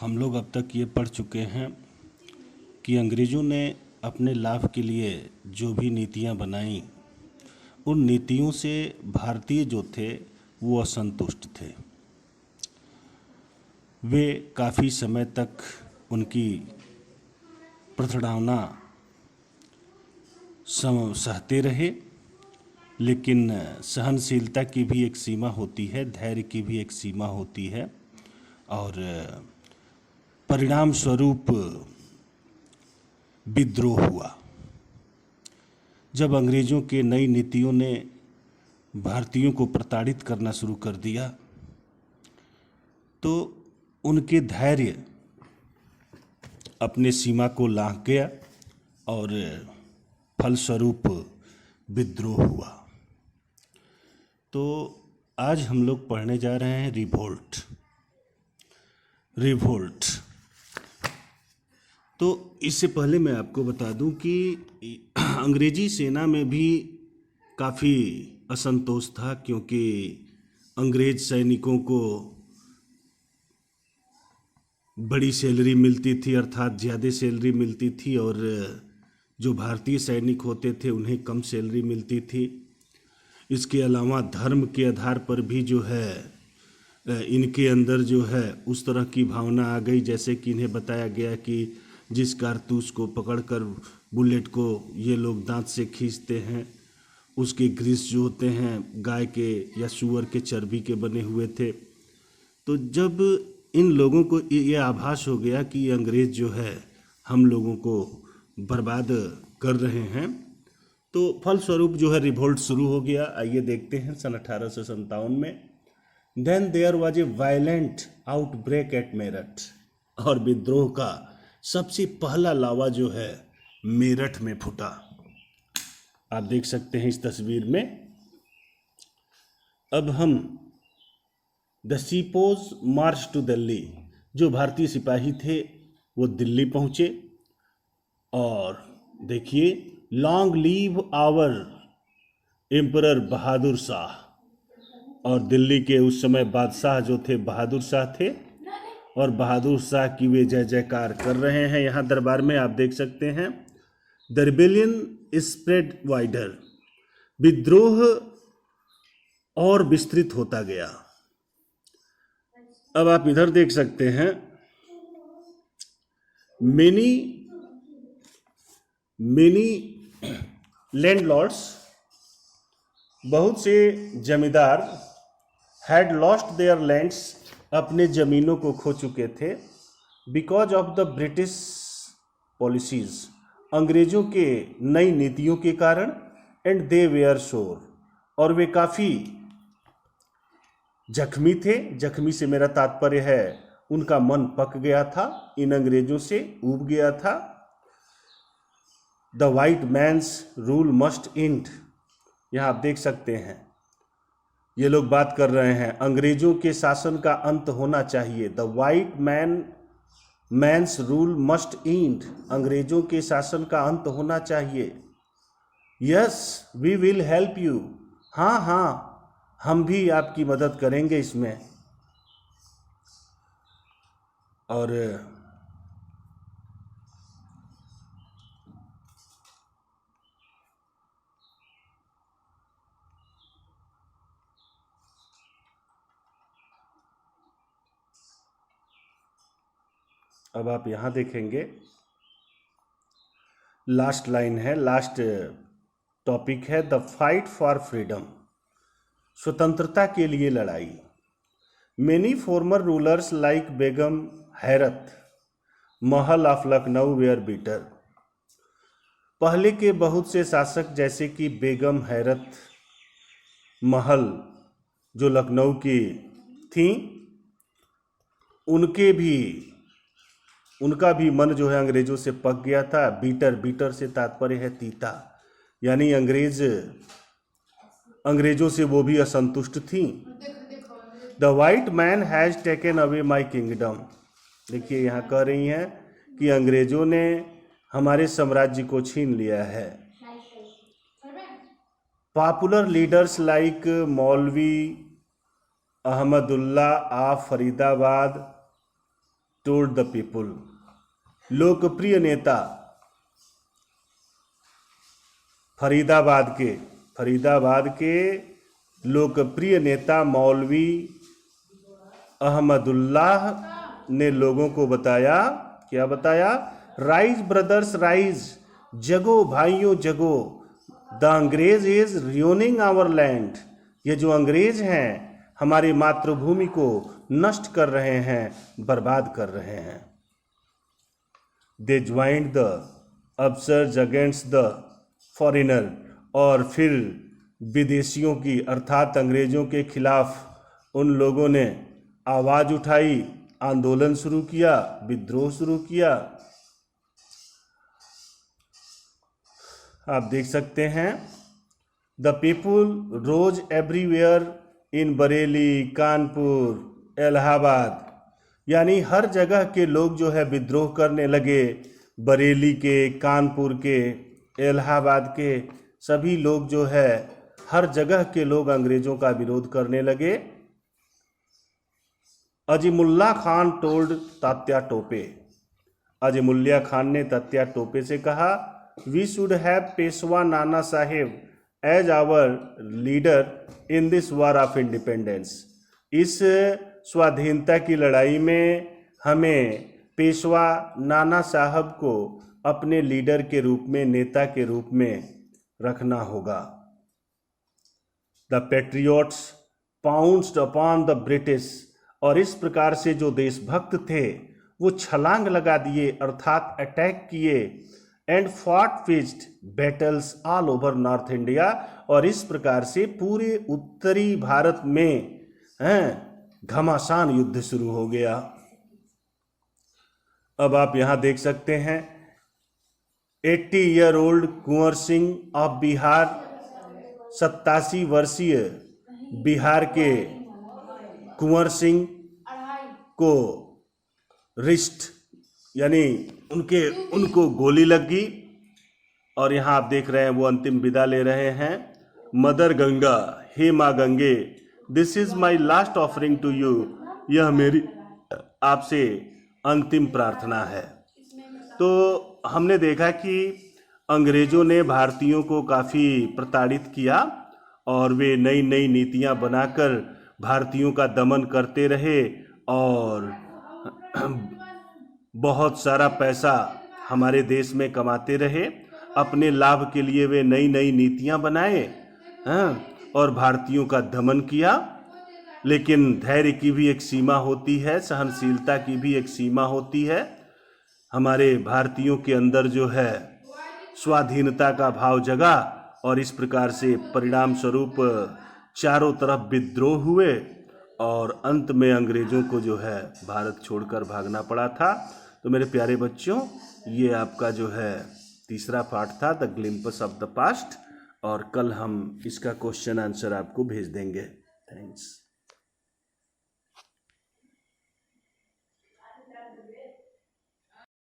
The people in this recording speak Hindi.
हम लोग अब तक ये पढ़ चुके हैं कि अंग्रेज़ों ने अपने लाभ के लिए जो भी नीतियां बनाई, उन नीतियों से भारतीय जो थे वो असंतुष्ट थे। वे काफ़ी समय तक उनकी प्रताड़ना सहते रहे, लेकिन सहनशीलता की भी एक सीमा होती है, धैर्य की भी एक सीमा होती है और परिणाम स्वरूप विद्रोह हुआ। जब अंग्रेज़ों के नई नीतियों ने भारतीयों को प्रताड़ित करना शुरू कर दिया तो उनके धैर्य अपने सीमा को लांघ गया और फलस्वरूप विद्रोह हुआ। तो आज हम लोग पढ़ने जा रहे हैं रिवोल्ट। तो इससे पहले मैं आपको बता दूं कि अंग्रेजी सेना में भी काफ़ी असंतोष था, क्योंकि अंग्रेज सैनिकों को बड़ी सैलरी मिलती थी, अर्थात ज़्यादा सैलरी मिलती थी, और जो भारतीय सैनिक होते थे उन्हें कम सैलरी मिलती थी। इसके अलावा धर्म के आधार पर भी जो है इनके अंदर जो है उस तरह की भावना आ गई, जैसे कि इन्हें बताया गया कि जिस कारतूस को पकड़कर बुलेट को ये लोग दांत से खींचते हैं, उसके ग्रीस जो होते हैं गाय के या सूअर के चर्बी के बने हुए थे। तो जब इन लोगों को ये आभास हो गया कि ये अंग्रेज जो है हम लोगों को बर्बाद कर रहे हैं, तो फलस्वरूप जो है रिवोल्ट शुरू हो गया। आइए देखते हैं सन 1857 में। Then there was a violent outbreak at Meerut, और विद्रोह का सबसे पहला लावा जो है मेरठ में फूटा। आप देख सकते हैं इस तस्वीर में। अब हम द सीपोज मार्च टू दिल्ली, जो भारतीय सिपाही थे वो दिल्ली पहुंचे, और देखिए long leave our emperor Bahadur Shah, और दिल्ली के उस समय बादशाह जो थे बहादुर शाह थे, और बहादुर शाह की वे जय जयकार कर रहे हैं यहाँ दरबार में। आप देख सकते हैं द रिबेलियन स्प्रेड वाइडर, विद्रोह और विस्तृत होता गया। अब आप इधर देख सकते हैं मेनी लैंडलॉर्ड्स, बहुत से जमींदार हैड लॉस्ट देयर लैंड्स, अपने ज़मीनों को खो चुके थे, because of the British policies, अंग्रेज़ों के नई नीतियों के कारण, एंड दे वेयर सोर, और वे काफ़ी जख्मी थे। जख्मी से मेरा तात्पर्य है उनका मन पक गया था, इन अंग्रेज़ों से ऊब गया था। The white man's rule must end, यहाँ आप देख सकते हैं ये लोग बात कर रहे हैं अंग्रेजों के शासन का अंत होना चाहिए। The white man's rule must end, अंग्रेजों के शासन का अंत होना चाहिए। Yes we will help you, हाँ हाँ हम भी आपकी मदद करेंगे इसमें। और अब आप यहाँ देखेंगे लास्ट लाइन है, लास्ट टॉपिक है द फाइट फॉर फ्रीडम, स्वतंत्रता के लिए लड़ाई। मेनी फॉर्मर रूलर्स लाइक बेगम हैरत महल ऑफ लखनऊ वेयर बीटर, पहले के बहुत से शासक जैसे कि बेगम हैरत महल जो लखनऊ की थी, उनका भी मन जो है अंग्रेजों से पक गया था। बीटर से तात्पर्य है तीता, यानी अंग्रेजों से वो भी असंतुष्ट थी। The white man has taken away my kingdom, देखिए यहाँ कह रही हैं कि अंग्रेजों ने हमारे साम्राज्य को छीन लिया है। पॉपुलर लीडर्स लाइक मौलवी Ahmadullah of Faridabad told the people. लोकप्रिय नेता फरीदाबाद के लोकप्रिय नेता मौलवी अहमदुल्लाह ने लोगों को बताया, क्या बताया? राइज ब्रदर्स राइज, जगो भाइयों जगो, द अंग्रेज इज रियोनिंग आवर लैंड। ये जो अंग्रेज हैं हमारी मातृभूमि को नष्ट कर रहे हैं, बर्बाद कर रहे हैं। They joined the upsurge against the foreigner, और फिर विदेशियों की अर्थात अंग्रेजों के खिलाफ उन लोगों ने आवाज उठाई, आंदोलन शुरू किया, विद्रोह शुरू किया। आप देख सकते हैं, the people rose everywhere in Bareilly, Kanpur, Allahabad, यानी हर जगह के लोग जो है विद्रोह करने लगे। बरेली के, कानपुर के, इलाहाबाद के सभी लोग जो है, हर जगह के लोग अंग्रेजों का विरोध करने लगे। अजीमुल्ला खान टोल्ड तात्या टोपे, अजीमुल्ला खान ने तात्या टोपे से कहा, we should have Peshwa Nana Saheb as our leader in this war of independence. इस स्वाधीनता की लड़ाई में हमें पेशवा नाना साहब को अपने लीडर के रूप में, नेता के रूप में रखना होगा। The patriots pounced upon the British, और इस प्रकार से जो देशभक्त थे वो छलांग लगा दिए अर्थात अटैक किए। एंड फॉट फिस्ट battles all over North India, और इस प्रकार से पूरे उत्तरी भारत में घमासान युद्ध शुरू हो गया। अब आप यहां देख सकते हैं, 80 year old Kunwar Singh of Bihar, 87 वर्षीय बिहार के कुंवर सिंह को रिस्ट यानी उनको गोली लगी, और यहाँ आप देख रहे हैं वो अंतिम विदा ले रहे हैं। मदर गंगा, हे माँ Gange, this is my last offering to you, यह मेरी आपसे अंतिम प्रार्थना है। तो हमने देखा कि अंग्रेजों ने भारतीयों को काफ़ी प्रताड़ित किया और वे नई नई नीतियां बनाकर भारतीयों का दमन करते रहे, और बहुत सारा पैसा हमारे देश में कमाते रहे। अपने लाभ के लिए वे नई नई नीतियां बनाए और भारतीयों का दमन किया। लेकिन धैर्य की भी एक सीमा होती है, सहनशीलता की भी एक सीमा होती है। हमारे भारतीयों के अंदर जो है स्वाधीनता का भाव जगा, और इस प्रकार से परिणाम स्वरूप चारों तरफ विद्रोह हुए, और अंत में अंग्रेजों को जो है भारत छोड़कर भागना पड़ा था। तो मेरे प्यारे बच्चों, ये आपका जो है तीसरा पार्ट था, द ग्लिम्पस ऑफ द पास्ट, और कल हम इसका क्वेश्चन आंसर आपको भेज देंगे। थैंक्स।